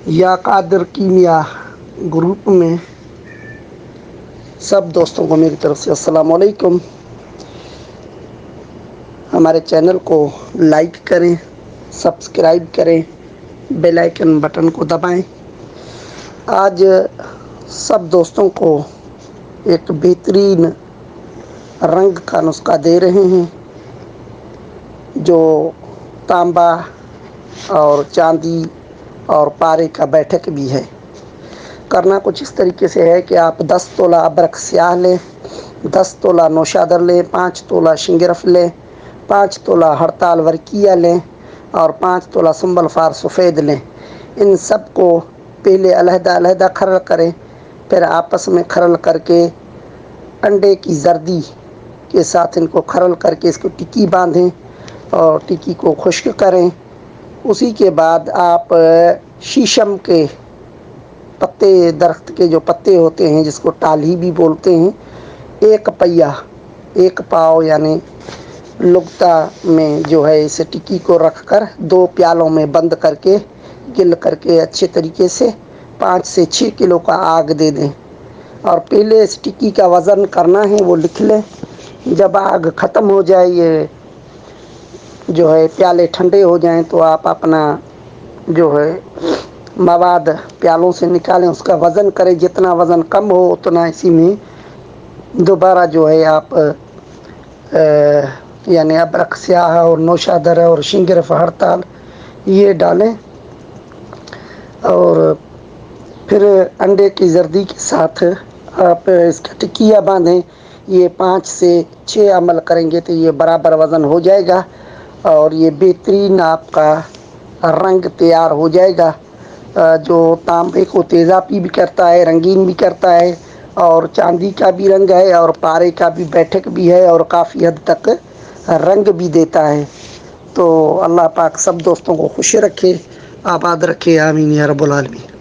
یا قادر کیمیا گروپ میں سب دوستوں کو میری طرف سے السلام علیکم۔ ہمارے چینل کو لائک کریں، سبسکرائب کریں، بیل آئیکن بٹن کو دبائیں۔ آج سب دوستوں کو ایک بہترین رنگ کا نسخہ دے رہے ہیں جو تانبا اور چاندی اور پارے کا بیٹھک بھی ہے۔ کرنا کچھ اس طریقے سے ہے کہ آپ 10 تولہ ابرک سیاہ لیں، 10 تولہ نوشادر لیں، 5 تولہ شنگرف لیں، 5 تولہ ہڑتال ورقیہ لیں اور 5 تولہ سنبل فار سفید لیں۔ ان سب کو پہلے علیحدہ علیحدہ کھرل کریں، پھر آپس میں کھرل کر کے انڈے کی زردی کے ساتھ ان کو کھرل کر کے اس کو ٹکی باندھیں اور ٹکی کو خشک کریں۔ اسی کے بعد آپ شیشم کے پتے، درخت کے جو پتے ہوتے ہیں جس کو ٹالی بھی بولتے ہیں، ایک پیا، ایک پاؤ یعنی لگتا میں جو ہے اس ٹکی کو رکھ کر 2 پیالوں میں بند کر کے گل کر کے اچھے طریقے سے 5 سے 6 کلو کا آگ دے دیں اور پہلے اس ٹکی کا وزن کرنا ہے وہ لکھ لیں۔ جب آگ ختم ہو جائے، یہ جو ہے پیالے ٹھنڈے ہو جائیں تو آپ اپنا جو ہے مواد پیالوں سے نکالیں، اس کا وزن کریں، جتنا وزن کم ہو اتنا اسی میں دوبارہ جو ہے آپ یعنی ابرک سیاہ اور نوشادر اور شنگرف ہڑتال یہ ڈالیں اور پھر انڈے کی زردی کے ساتھ آپ اس کا ٹکیا باندھیں۔ یہ 5 سے 6 عمل کریں گے تو یہ برابر وزن ہو جائے گا اور یہ بہترین آپ کا رنگ تیار ہو جائے گا جو تانبے کو تیزابی بھی کرتا ہے، رنگین بھی کرتا ہے اور چاندی کا بھی رنگ ہے اور پارے کا بھی بیٹھک بھی ہے اور کافی حد تک رنگ بھی دیتا ہے۔ تو اللہ پاک سب دوستوں کو خوش رکھے، آباد رکھے، آمین یا رب العالمین۔